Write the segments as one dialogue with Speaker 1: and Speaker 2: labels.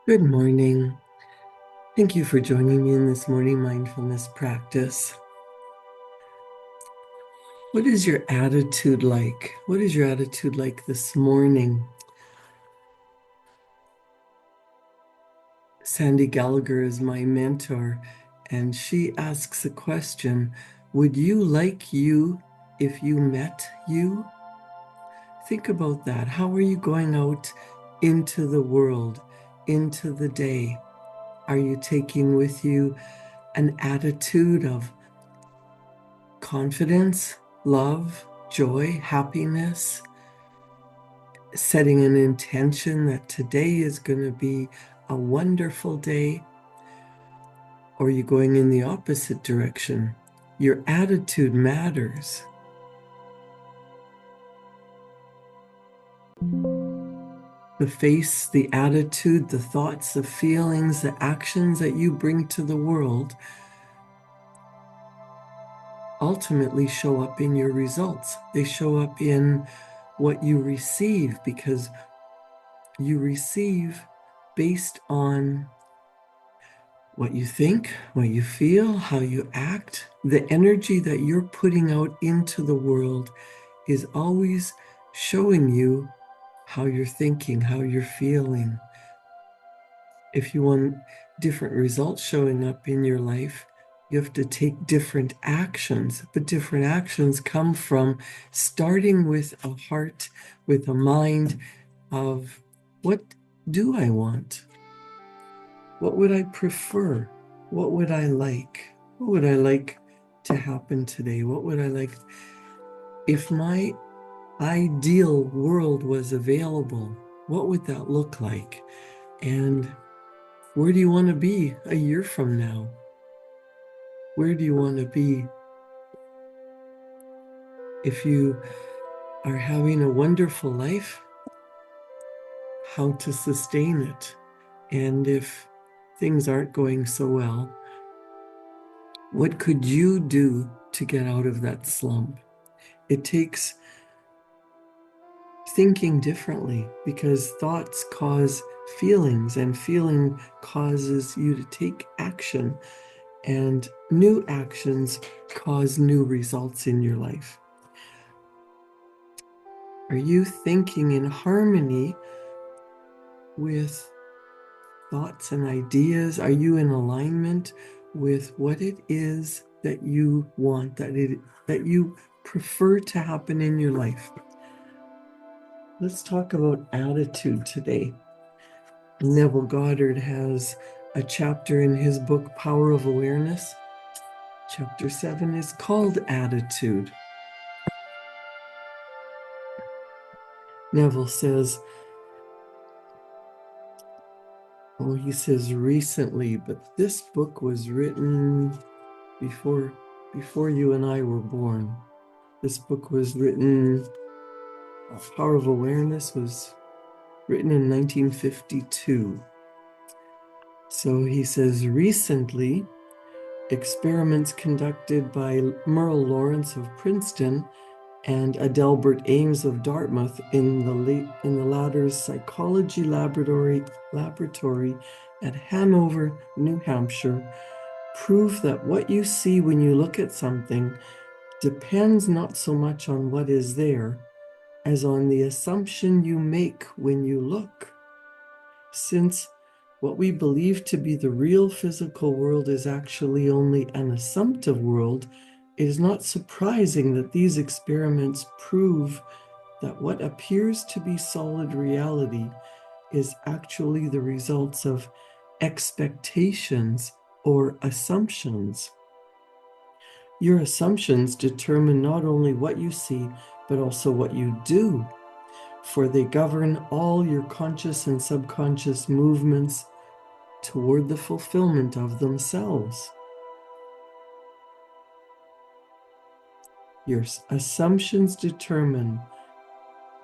Speaker 1: Good morning. Thank you for joining me in this morning mindfulness practice. What is your attitude like? What is your attitude like this morning? Sandy Gallagher is my mentor, and she asks a question: would you like you if you met you? Think about that. How are you going out into the world, into the day? Are you taking with you an attitude of confidence, love, joy, happiness, setting an intention that today is going to be a wonderful day? Or are you going in the opposite direction? Your attitude matters. The face, the attitude, the thoughts, the feelings, the actions that you bring to the world ultimately show up in your results. They show up in what you receive, because you receive based on what you think, what you feel, how you act. The energy that you're putting out into the world is always showing you how you're thinking, how you're feeling. If you want different results showing up in your life, you have to take different actions, but different actions come from starting with a heart, with a mind of, what do I want? What would I prefer? What would I like? What would I like to happen today? What would I like if my ideal world was available? What would that look like? And where do you want to be a year from now? Where do you want to be if you are having a wonderful life? How to sustain it? And if things aren't going so well, what could you do to get out of that slump? It takes thinking differently, because thoughts cause feelings, and feeling causes you to take action, and new actions cause new results in your life. Are you thinking in harmony with thoughts and ideas? Are you in alignment with what it is that you want, that you prefer to happen in your life? Let's talk about attitude today. Neville Goddard has a chapter in his book, Power of Awareness. Chapter 7 is called Attitude. Neville says, he says recently, but this book was written before you and I were born. This book was written, Power of Awareness was written in 1952. So he says, recently, experiments conducted by Merle Lawrence of Princeton and Adelbert Ames of Dartmouth in the latter's psychology laboratory at Hanover, New Hampshire, prove that what you see when you look at something depends not so much on what is there as on the assumption you make when you look. Since what we believe to be the real physical world is actually only an assumptive world, it is not surprising that these experiments prove that what appears to be solid reality is actually the results of expectations or assumptions. Your assumptions determine not only what you see, but also what you do, for they govern all your conscious and subconscious movements toward the fulfillment of themselves. Your assumptions determine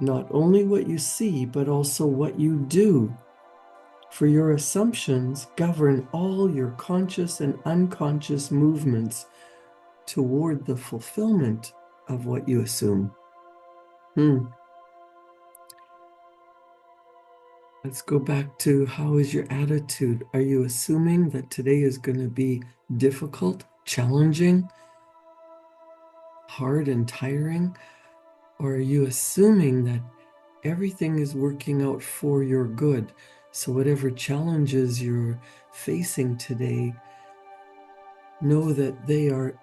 Speaker 1: not only what you see, but also what you do. For your assumptions govern all your conscious and unconscious movements toward the fulfillment of what you assume. Let's go back to, how is your attitude? Are you assuming that today is going to be difficult, challenging, hard, and tiring? Or are you assuming that everything is working out for your good? So whatever challenges you're facing today, know that they are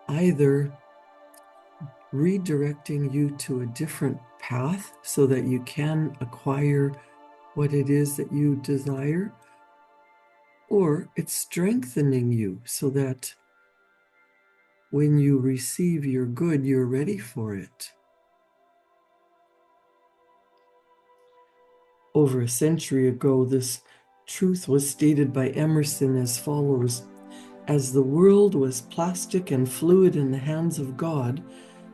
Speaker 1: either redirecting you to a different path so that you can acquire what it is that you desire, or it's strengthening you so that when you receive your good, you're ready for it. Over a century ago, this truth was stated by Emerson as follows: as the world was plastic and fluid in the hands of God,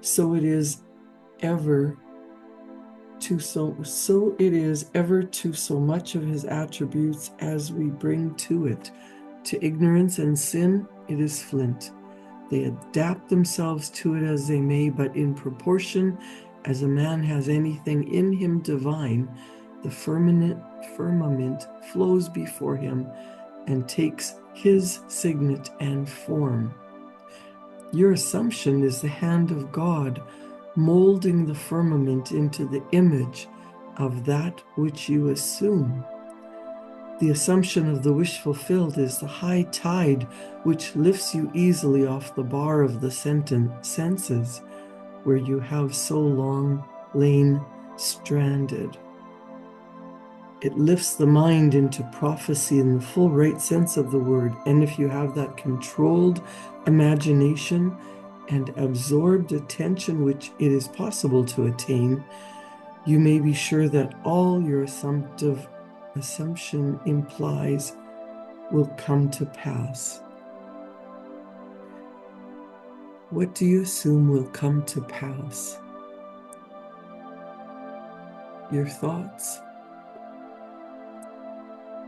Speaker 1: so it is ever to so much of his attributes as we bring to it. To ignorance and sin, it is flint. They adapt themselves to it as they may, but in proportion as a man has anything in him divine, the firmament flows before him and takes his signet and form. Your assumption is the hand of God molding the firmament into the image of that which you assume. The assumption of the wish fulfilled is the high tide which lifts you easily off the bar of the senses, where you have so long lain stranded. It lifts the mind into prophecy in the full right sense of the word, and if you have that controlled imagination and absorbed attention which it is possible to attain, you may be sure that all your assumption implies will come to pass. What do you assume will come to pass? Your thoughts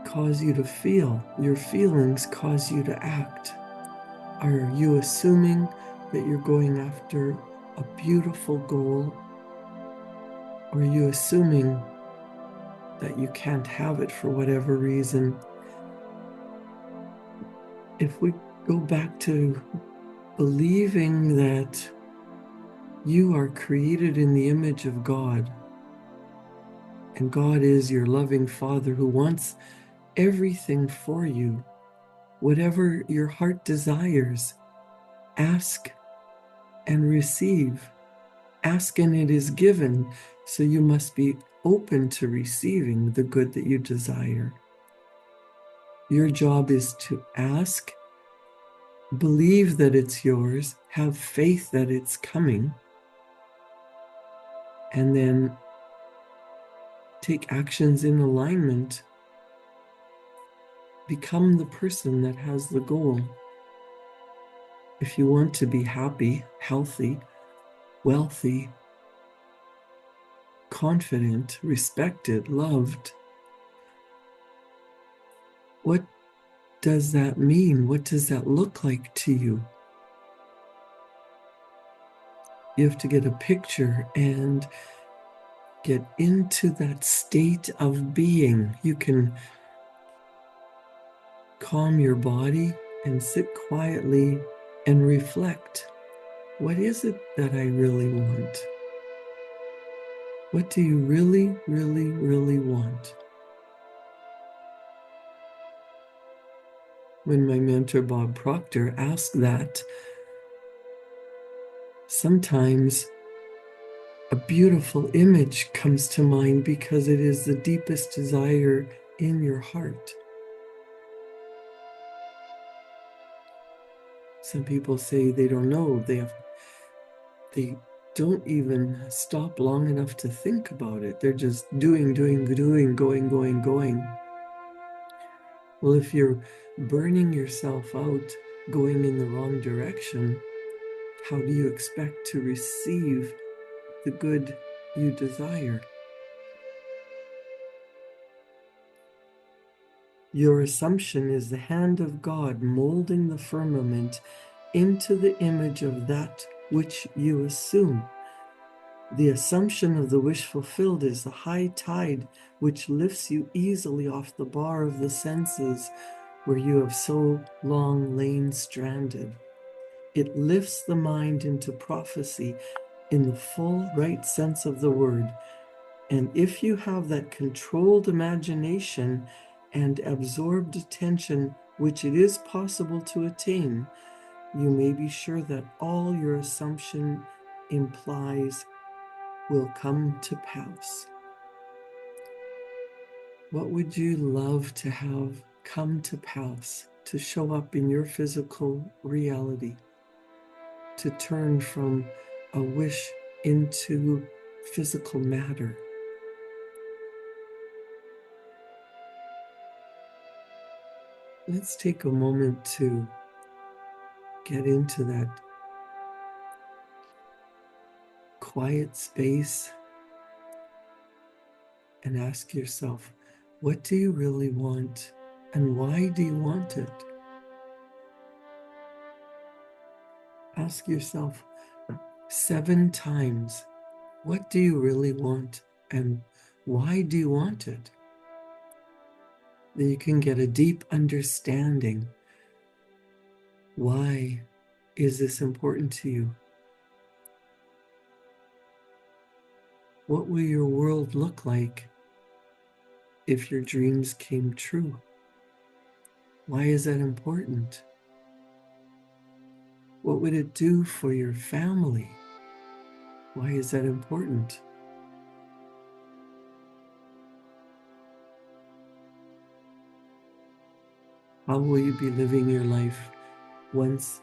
Speaker 1: cause you to feel. Your feelings cause you to act. Are you assuming that you're going after a beautiful goal? Or are you assuming that you can't have it for whatever reason? If we go back to believing that you are created in the image of God, and God is your loving Father who wants everything for you, whatever your heart desires, ask and receive. Ask and it is given, so you must be open to receiving the good that you desire. Your job is to ask, believe that it's yours, have faith that it's coming, and then take actions in alignment. Become the person that has the goal. If you want to be happy, healthy, wealthy, confident, respected, loved, what does that mean? What does that look like to you? You have to get a picture and get into that state of being. You can calm your body and sit quietly and reflect. What is it that I really want? What do you really, really, really want? When my mentor Bob Proctor asked that, sometimes a beautiful image comes to mind because it is the deepest desire in your heart. Some people say they don't know. They don't even stop long enough to think about it. They're just doing, going. Well, if you're burning yourself out, going in the wrong direction, how do you expect to receive the good you desire? Your assumption is the hand of God molding the firmament into the image of that which you assume. The assumption of the wish fulfilled is the high tide which lifts you easily off the bar of the senses where you have so long lain stranded. It lifts the mind into prophecy in the full right sense of the word. And if you have that controlled imagination and absorbed attention, which it is possible to attain, you may be sure that all your assumption implies will come to pass. What would you love to have come to pass, to show up in your physical reality, to turn from a wish into physical matter? Let's take a moment to get into that quiet space and ask yourself, what do you really want and why do you want it? Ask yourself 7 times, what do you really want and why do you want it? Then you can get a deep understanding. Why is this important to you? What will your world look like if your dreams came true? Why is that important? What would it do for your family? Why is that important? How will you be living your life once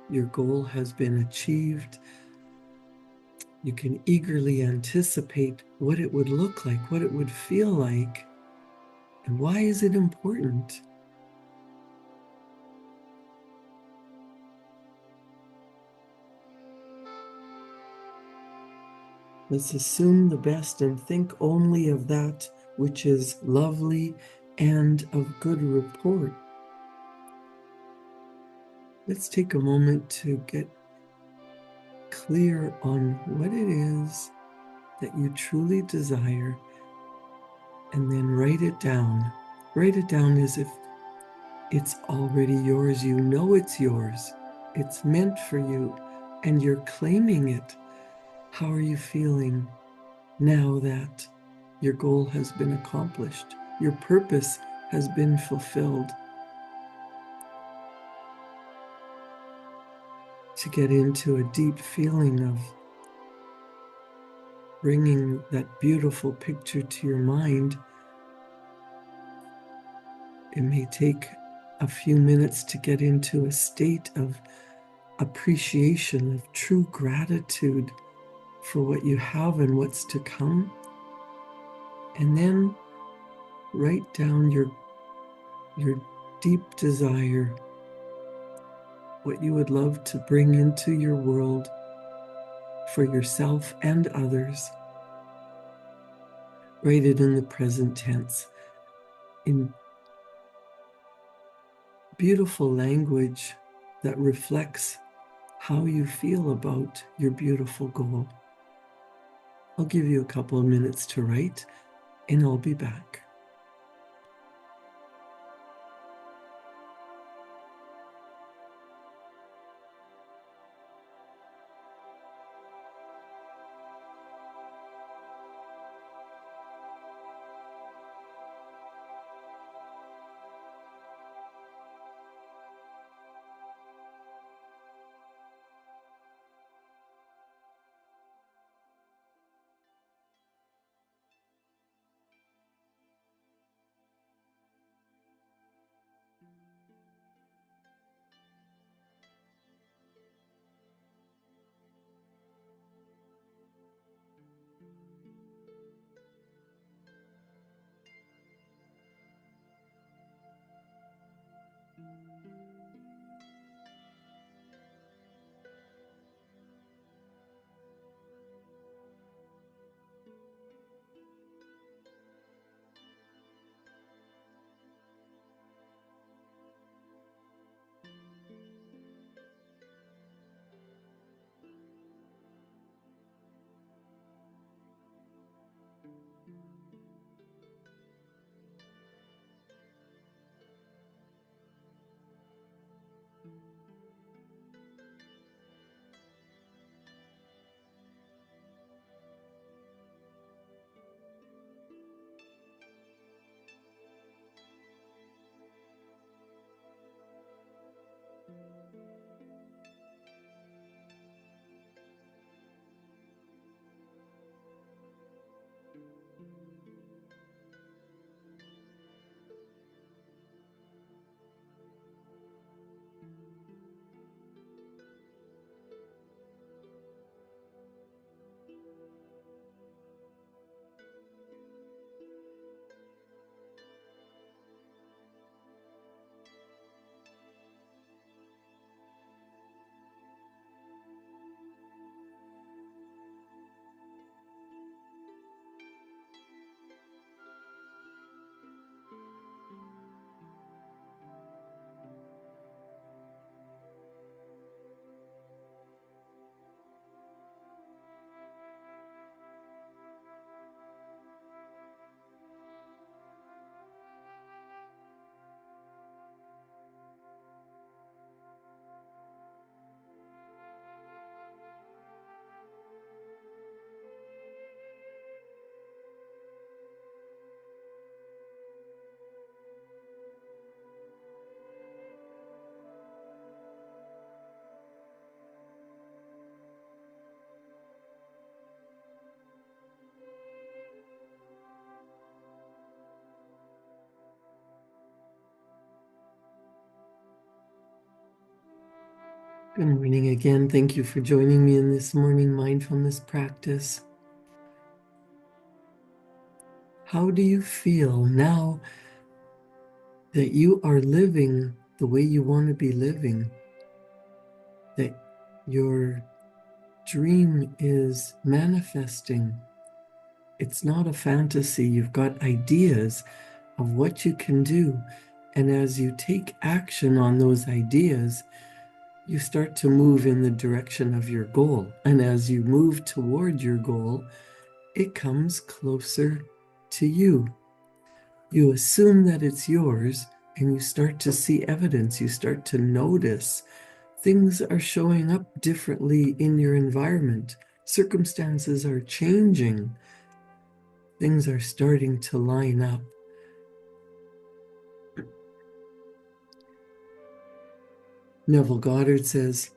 Speaker 1: your goal has been achieved? You can eagerly anticipate what it would look like, what it would feel like, and why is it important? Let's assume the best and think only of that which is lovely and of good report. Let's take a moment to get clear on what it is that you truly desire and then write it down. Write it down as if it's already yours. You know it's yours. It's meant for you and you're claiming it. How are you feeling now that your goal has been accomplished? Your purpose has been fulfilled. To get into a deep feeling of bringing that beautiful picture to your mind, it may take a few minutes to get into a state of appreciation, of true gratitude for what you have and what's to come. And then write down your deep desire, what you would love to bring into your world for yourself and others. Write it in the present tense, in beautiful language that reflects how you feel about your beautiful goal. I'll give you a couple of minutes to write, and I'll be back. Good morning again. Thank you for joining me in this morning mindfulness practice. How do you feel now that you are living the way you want to be living? That your dream is manifesting? It's not a fantasy. You've got ideas of what you can do. And as you take action on those ideas, you start to move in the direction of your goal. And as you move toward your goal, it comes closer to you. You assume that it's yours, and you start to see evidence. You start to notice things are showing up differently in your environment. Circumstances are changing. Things are starting to line up. Neville Goddard says,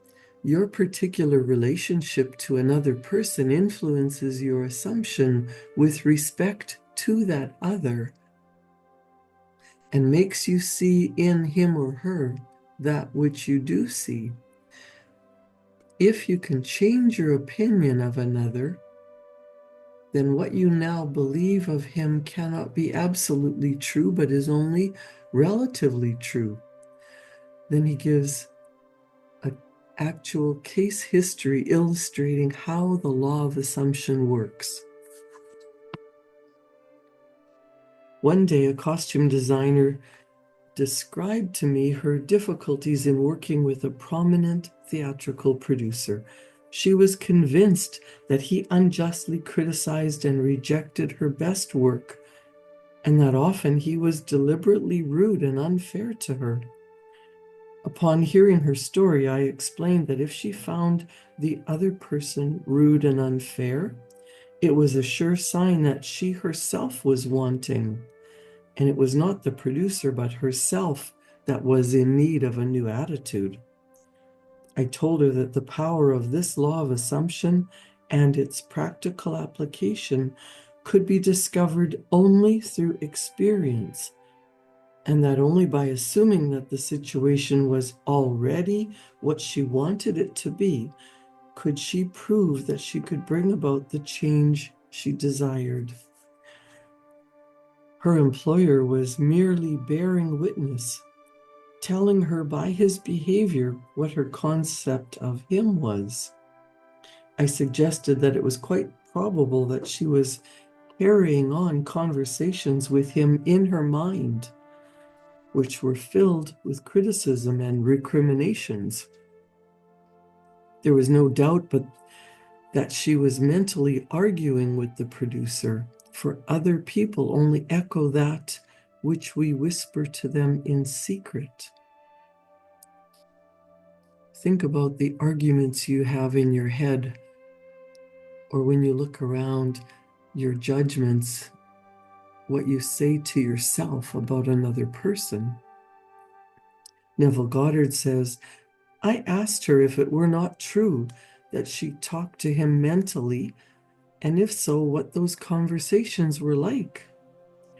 Speaker 1: your particular relationship to another person influences your assumption with respect to that other and makes you see in him or her that which you do see. If you can change your opinion of another, then what you now believe of him cannot be absolutely true, but is only relatively true. Then he gives an actual case history illustrating how the law of assumption works. One day, a costume designer described to me her difficulties in working with a prominent theatrical producer. She was convinced that he unjustly criticized and rejected her best work, and that often he was deliberately rude and unfair to her. Upon hearing her story, I explained that if she found the other person rude and unfair, it was a sure sign that she herself was wanting, and it was not the producer but herself that was in need of a new attitude. I told her that the power of this law of assumption and its practical application could be discovered only through experience, and that only by assuming that the situation was already what she wanted it to be, could she prove that she could bring about the change she desired. Her employer was merely bearing witness, telling her by his behavior what her concept of him was. I suggested that it was quite probable that she was carrying on conversations with him in her mind, which were filled with criticism and recriminations. There was no doubt but that she was mentally arguing with the producer, for other people only echo that which we whisper to them in secret. Think about the arguments you have in your head, or when you look around, your judgments, what you say to yourself about another person. Neville Goddard says, I asked her if it were not true that she talked to him mentally, and if so, what those conversations were like.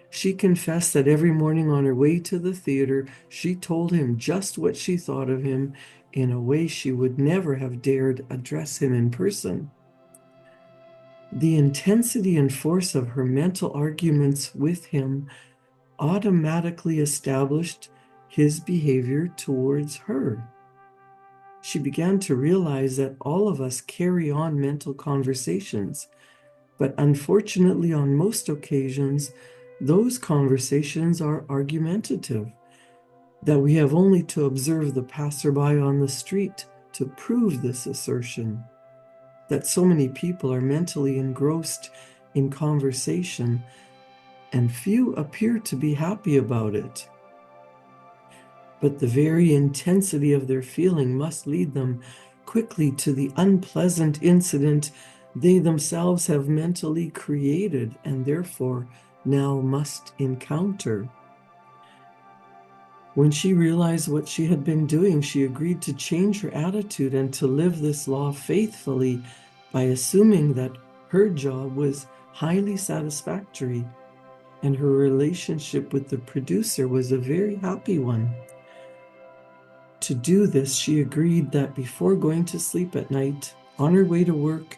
Speaker 1: She confessed that every morning on her way to the theater, she told him just what she thought of him in a way she would never have dared address him in person. The intensity and force of her mental arguments with him automatically established his behavior towards her. She began to realize that all of us carry on mental conversations, but unfortunately, on most occasions, those conversations are argumentative, that we have only to observe the passerby on the street to prove this assertion, that so many people are mentally engrossed in conversation and few appear to be happy about it. But the very intensity of their feeling must lead them quickly to the unpleasant incident they themselves have mentally created and therefore now must encounter. When she realized what she had been doing, she agreed to change her attitude and to live this law faithfully by assuming that her job was highly satisfactory and her relationship with the producer was a very happy one. to do this, she agreed that before going to sleep at night, on her way to work,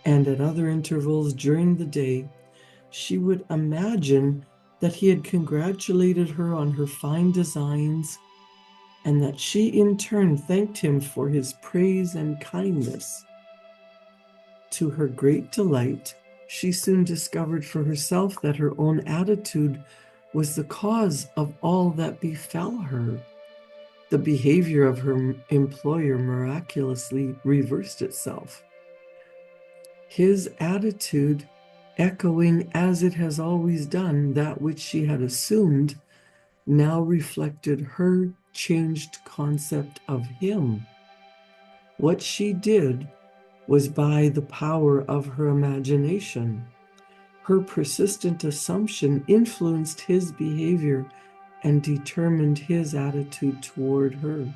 Speaker 1: and at other intervals during the day, she would imagine that he had congratulated her on her fine designs, and that she in turn thanked him for his praise and kindness. To her great delight, she soon discovered for herself that her own attitude was the cause of all that befell her. The behavior of her employer miraculously reversed itself. His attitude, echoing as it has always done that which she had assumed, now reflected her changed concept of him. What she did was by the power of her imagination. Her persistent assumption influenced his behavior and determined his attitude toward her.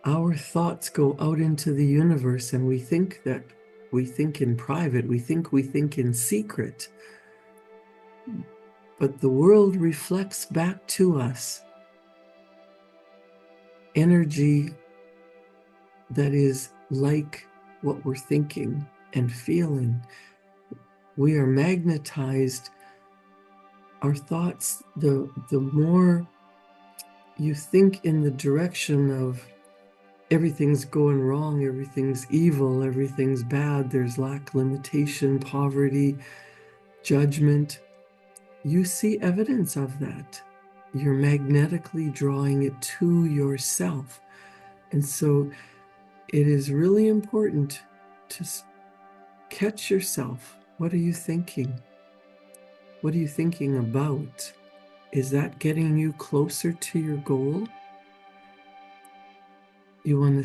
Speaker 1: Our thoughts go out into the universe, and we think in private, we think in secret. But the world reflects back to us energy that is like what we're thinking and feeling. We are magnetized. Our thoughts, the more you think in the direction of everything's going wrong, everything's evil, everything's bad, there's lack, limitation, poverty, judgment, you see evidence of that. You're magnetically drawing it to yourself. And so it is really important to catch yourself. What are you thinking? What are you thinking about? Is that getting you closer to your goal? You want to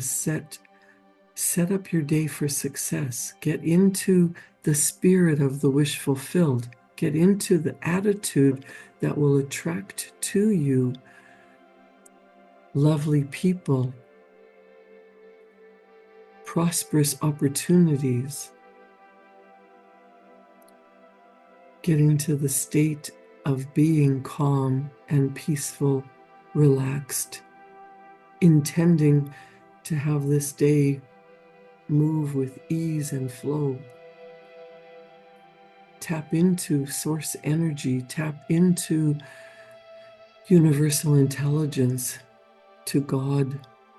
Speaker 1: set up your day for success. Get into the spirit of the wish fulfilled. Get into the attitude that will attract to you lovely people, prosperous opportunities. Get into the state of being calm and peaceful, relaxed, intending to have this day move with ease and flow. Tap into source energy, tap into universal intelligence, to God,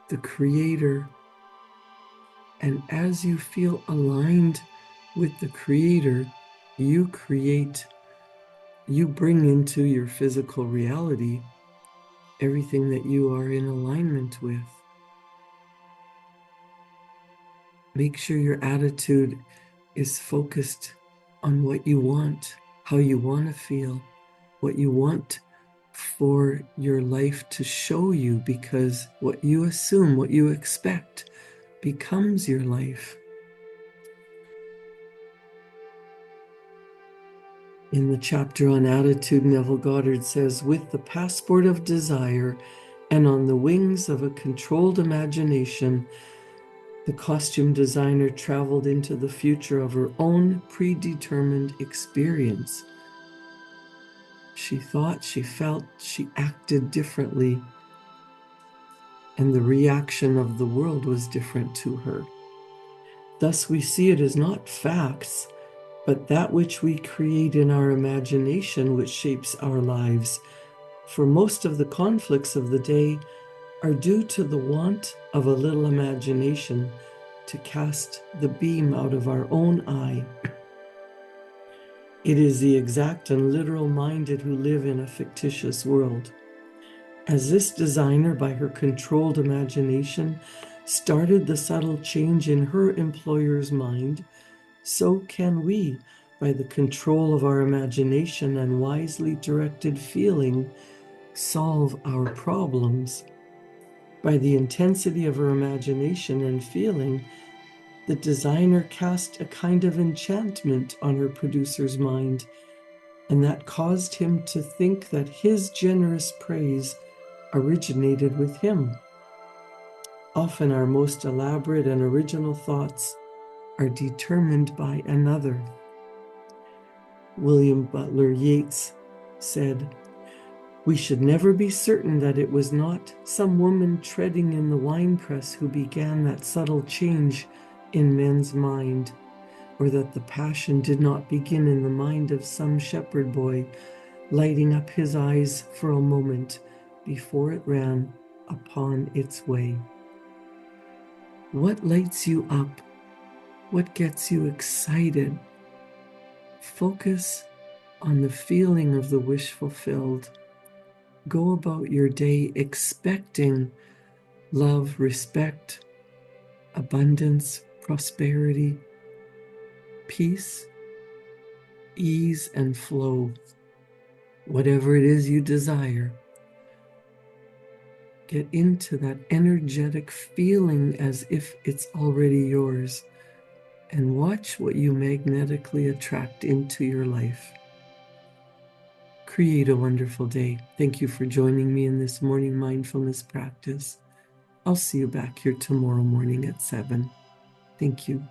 Speaker 1: the Creator. And as you feel aligned with the Creator, you bring into your physical reality everything that you are in alignment with. Make sure your attitude is focused on what you want, how you want to feel, what you want for your life to show you, because what you assume, what you expect, becomes your life. In the chapter on attitude, Neville Goddard says, with the passport of desire and on the wings of a controlled imagination, the costume designer traveled into the future of her own predetermined experience. She thought, she felt, she acted differently, and the reaction of the world was different to her. Thus, we see it as not facts, but that which we create in our imagination which shapes our lives. For most of the conflicts of the day are due to the want of a little imagination to cast the beam out of our own eye. It is the exact and literal-minded who live in a fictitious world. As this designer, by her controlled imagination, started the subtle change in her employer's mind, so can we, by the control of our imagination and wisely directed feeling, solve our problems. By the intensity of her imagination and feeling, the designer cast a kind of enchantment on her producer's mind, and that caused him to think that his generous praise originated with him. Often our most elaborate and original thoughts are determined by another. William Butler Yeats said, We should never be certain that it was not some woman treading in the winepress who began that subtle change in men's mind, or that the passion did not begin in the mind of some shepherd boy, lighting up his eyes for a moment before it ran upon its way. What lights you up? What gets you excited? Focus on the feeling of the wish fulfilled. Go about your day expecting love, respect, abundance, prosperity, peace, ease, and flow. Whatever it is you desire, get into that energetic feeling as if it's already yours, and watch what you magnetically attract into your life. Create a wonderful day. Thank you for joining me in this morning mindfulness practice. I'll see you back here tomorrow morning at 7. Thank you.